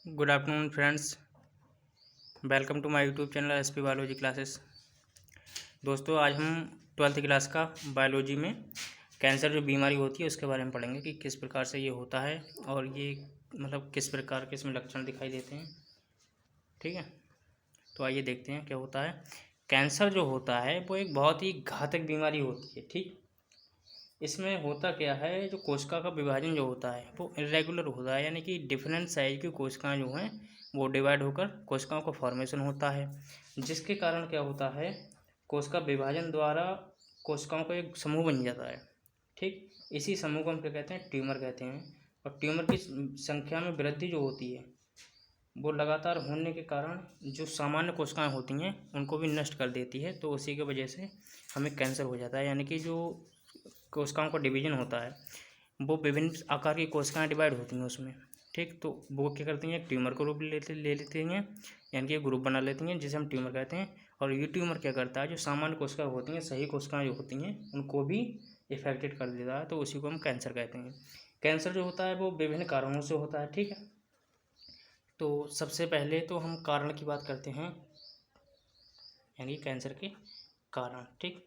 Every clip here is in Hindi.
Good afternoon friends, welcome to my YouTube channel SP biology classes. दोस्तों, आज हम 12th क्लास का बायोलॉजी में कैंसर जो बीमारी होती है उसके बारे में पढ़ेंगे कि किस प्रकार से ये होता है और ये मतलब किस प्रकार के इसमें लक्षण दिखाई देते हैं। ठीक है, तो आइए देखते हैं क्या होता है। कैंसर जो होता है वो एक बहुत ही घातक बीमारी होती है। ठीक, इसमें होता क्या है, जो कोशिका का विभाजन जो होता है वो इरेगुलर होता है, यानी कि डिफरेंट साइज की कोशिकाएं जो हैं वो डिवाइड होकर कोशिकाओं का फॉर्मेशन होता है, जिसके कारण क्या होता है, कोशिका विभाजन द्वारा कोशिकाओं का एक समूह बन जाता है। ठीक, इसी समूह को हम क्या कहते हैं, ट्यूमर कहते हैं। और ट्यूमर की संख्या में वृद्धि जो होती है वो लगातार होने के कारण जो सामान्य कोशिकाएं होती हैं उनको भी नष्ट कर देती है, तो उसी की वजह से हमें कैंसर हो जाता है। यानी कि जो कोशिकाओं का डिवीजन होता है वो विभिन्न आकार की कोशिकाएं डिवाइड होती हैं उसमें। ठीक, तो वो क्या करती हैं, ट्यूमर को रूप ले लेती हैं, यानी कि ग्रुप बना लेती हैं जिसे हम ट्यूमर कहते हैं। और ये ट्यूमर क्या करता है, जो सामान्य कोशिकाएं होती हैं, सही कोशिकाएं जो होती हैं उनको भी इफेक्टेड कर देता है, तो उसी को हम कैंसर कहते हैं। कैंसर जो होता है वो विभिन्न कारणों से होता है। ठीक है, तो सबसे पहले तो हम कारण की बात करते हैं, यानी कैंसर के कारण। ठीक,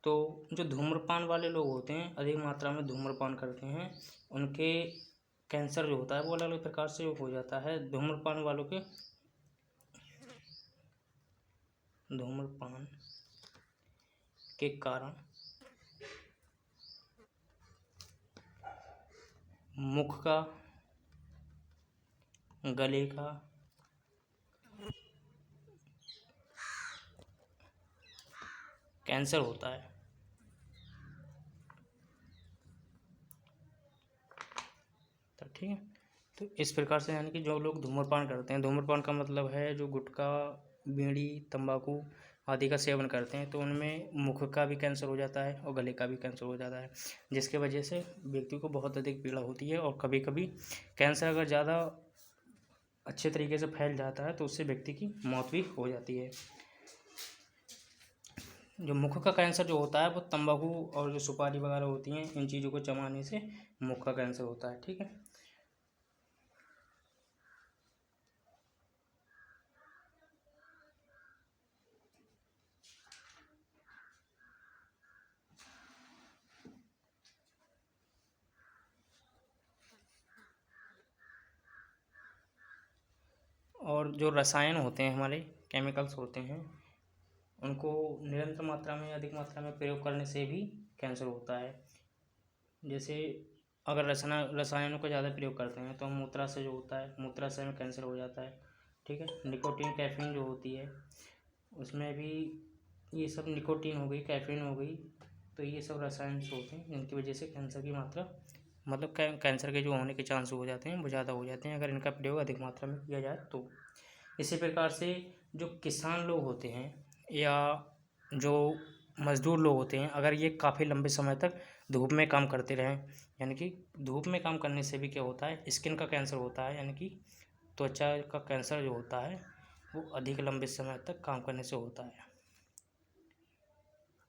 तो जो धूम्रपान वाले लोग होते हैं, अधिक मात्रा में धूम्रपान करते हैं, उनके कैंसर जो होता है वो अलग अलग प्रकार से हो जाता है। धूम्रपान वालों के धूम्रपान के कारण मुख का, गले का, कैंसर होता है। तो ठीक है, तो इस प्रकार से यानी कि जो लोग धूम्रपान करते हैं, धूम्रपान का मतलब है जो गुटखा, बीड़ी, तंबाकू आदि का सेवन करते हैं, तो उनमें मुख का भी कैंसर हो जाता है और गले का भी कैंसर हो जाता है, जिसके वजह से व्यक्ति को बहुत अधिक पीड़ा होती है। और कभी कभी कैंसर अगर ज़्यादा अच्छे तरीके से फैल जाता है तो उससे व्यक्ति की मौत भी हो जाती है। जो मुख का कैंसर जो होता है वो तंबाकू और जो सुपारी वगैरह होती हैं, इन चीज़ों को चबाने से मुख का कैंसर होता है। ठीक है, और जो रसायन होते हैं, हमारे केमिकल्स होते हैं, उनको निरंतर मात्रा में, अधिक मात्रा में प्रयोग करने से भी कैंसर होता है। जैसे अगर रसायनों का ज़्यादा प्रयोग करते हैं तो हम मूत्राशय जो होता है, मूत्राशय में कैंसर हो जाता है। ठीक है, निकोटीन, कैफीन जो होती है उसमें भी ये सब, निकोटीन हो गई, कैफीन हो गई, तो ये सब रसायन होते हैं जिनकी वजह से कैंसर की मात्रा, मतलब कैंसर के जो होने के चांस हो जाते हैं वो ज़्यादा हो जाते हैं अगर इनका प्रयोग अधिक मात्रा में किया जाए तो। इसी प्रकार से जो किसान लोग होते हैं या जो मज़दूर लोग होते हैं, अगर ये काफ़ी लंबे समय तक धूप में काम करते रहें, यानी कि धूप में काम करने से भी क्या होता है, स्किन का कैंसर होता है, यानी कि त्वचा का कैंसर जो होता है वो अधिक लंबे समय तक काम करने से होता है।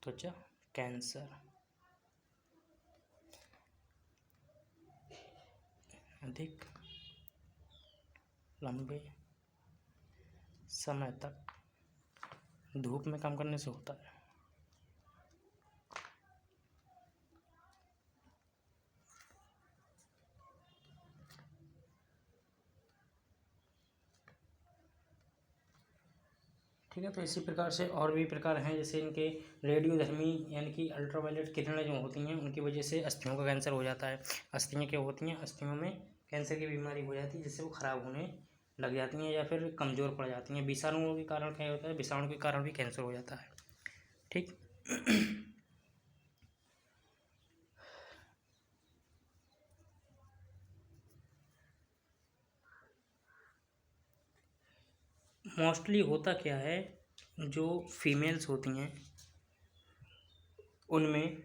त्वचा कैंसर अधिक लंबे समय तक धूप में काम करने से होता है। ठीक है, तो इसी प्रकार से और भी प्रकार हैं, जैसे इनके रेडियोधर्मी, यानी कि अल्ट्रावायलेट किरणें जो होती हैं उनकी वजह से अस्थियों का कैंसर हो जाता है। अस्थियाँ क्या होती हैं, अस्थियों में कैंसर की बीमारी हो जाती है, जिससे वो ख़राब होने लग जाती हैं या फिर कमज़ोर पड़ जाती हैं। विषाणुओं के कारण क्या होता है, विषाणु के कारण भी कैंसर हो जाता है। ठीक, मोस्टली होता क्या है, जो फीमेल्स होती हैं उनमें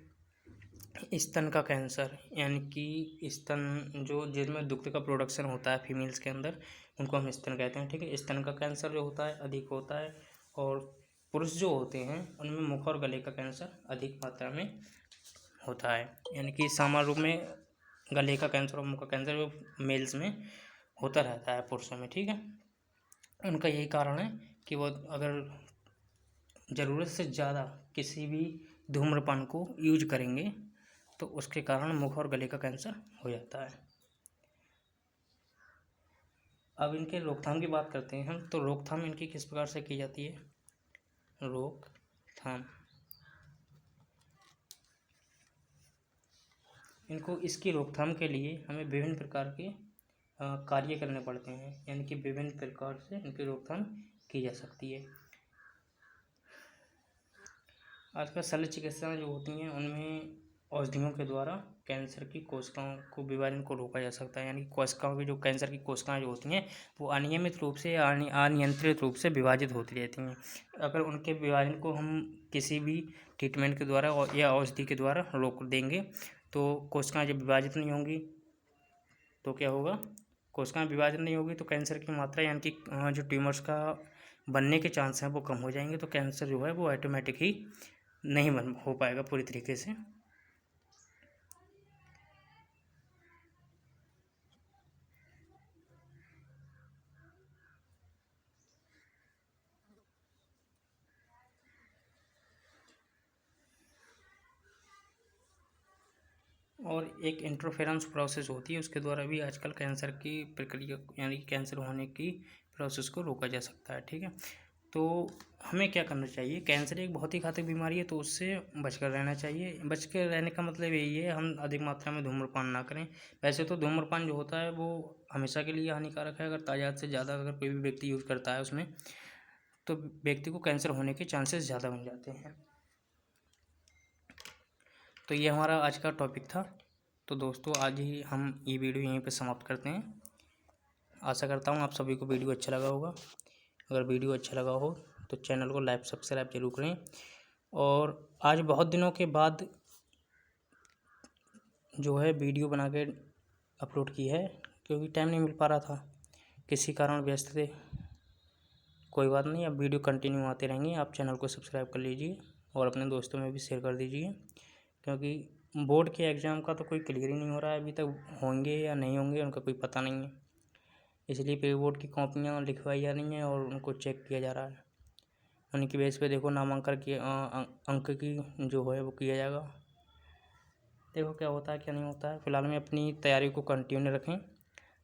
स्तन का कैंसर, यानी कि स्तन जो, जिसमें दुग्ध का प्रोडक्शन होता है फीमेल्स के अंदर, उनको हम स्तन कहते हैं। ठीक है, स्तन का कैंसर जो होता है अधिक होता है। और पुरुष जो होते हैं उनमें मुख और गले का कैंसर अधिक मात्रा में होता है, यानी कि सामान्य रूप में गले का कैंसर और मुख का कैंसर जो मेल्स में होता रहता है पुरुषों में, ठीक है। उनका यही कारण है कि वो अगर ज़रूरत से ज़्यादा किसी भी धूम्रपान को यूज करेंगे तो उसके कारण मुख और गले का कैंसर हो जाता है। अब इनके रोकथाम की बात करते हैं हम, तो रोकथाम इनकी किस प्रकार से की जाती है। रोकथाम, इनको इसकी रोकथाम के लिए हमें विभिन्न प्रकार के कार्य करने पड़ते हैं, यानी कि विभिन्न प्रकार से इनकी रोकथाम की जा सकती है। आजकल शल्य चिकित्साएं जो होती हैं उनमें औषधियों के द्वारा कैंसर की कोशिकाओं को विभाजन को रोका जा सकता है, यानी कोशिकाओं की जो कैंसर की कोशिकाएं जो होती हैं वो अनियमित रूप से या अनियंत्रित रूप से विभाजित होती रहती हैं। अगर उनके विभाजन को हम किसी भी ट्रीटमेंट के द्वारा या औषधि के द्वारा रोक देंगे तो कोशिकाएं जब विभाजित नहीं होंगी तो क्या होगा, कोशिकाएं विभाजन नहीं होगी तो कैंसर की मात्रा यानी कि जो ट्यूमर्स का बनने के चांस हैं वो कम हो जाएंगे, तो कैंसर जो है वो ऑटोमेटिक ही नहीं बन हो पाएगा पूरी तरीके से। और एक इंटरफेरेंस प्रोसेस होती है, उसके द्वारा भी आजकल कैंसर की प्रक्रिया यानी कैंसर होने की प्रोसेस को रोका जा सकता है, ठीक है। तो हमें क्या करना चाहिए, कैंसर एक बहुत ही घातक बीमारी है तो उससे बचकर रहना चाहिए। बचकर रहने का मतलब यही है हम अधिक मात्रा में धूम्रपान ना करें। वैसे तो धूम्रपान जो होता है वो हमेशा के लिए हानिकारक है, अगर तादाद से ज़्यादा अगर कोई भी व्यक्ति यूज़ करता है उसमें तो व्यक्ति को कैंसर होने के चांसेस ज़्यादा बन जाते हैं। तो ये हमारा आज का टॉपिक था। तो दोस्तों आज ही हम ये वीडियो यहीं पे समाप्त करते हैं। आशा करता हूँ आप सभी को वीडियो अच्छा लगा होगा। अगर वीडियो अच्छा लगा हो तो चैनल को लाइक सब्सक्राइब जरूर करें। और आज बहुत दिनों के बाद जो है वीडियो बना के अपलोड की है, क्योंकि टाइम नहीं मिल पा रहा था, किसी कारण व्यस्त थे। कोई बात नहीं, अब वीडियो कंटिन्यू आते रहेंगे। आप चैनल को सब्सक्राइब कर लीजिए और अपने दोस्तों में भी शेयर कर दीजिए, क्योंकि बोर्ड के एग्ज़ाम का तो कोई क्लियर ही नहीं हो रहा है, अभी तक होंगे या नहीं होंगे उनका कोई पता नहीं है। इसलिए प्री बोर्ड की कॉपियाँ लिखवाई जा रही हैं और उनको चेक किया जा रहा है। उनकी बेस पे देखो नामांकन की अंक की जो है वो किया जाएगा। देखो क्या होता है क्या नहीं होता है। फिलहाल में अपनी तैयारी को कंटिन्यू रखें,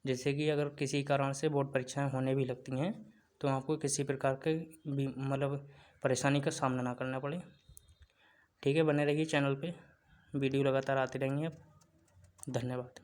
जैसे कि अगर किसी कारण से बोर्ड परीक्षाएं होने भी लगती हैं तो आपको किसी प्रकार के भी मतलब परेशानी का सामना ना करना पड़े, ठीक है। बने रहिए चैनल पे, वीडियो लगातार आते रहेंगे। अब धन्यवाद।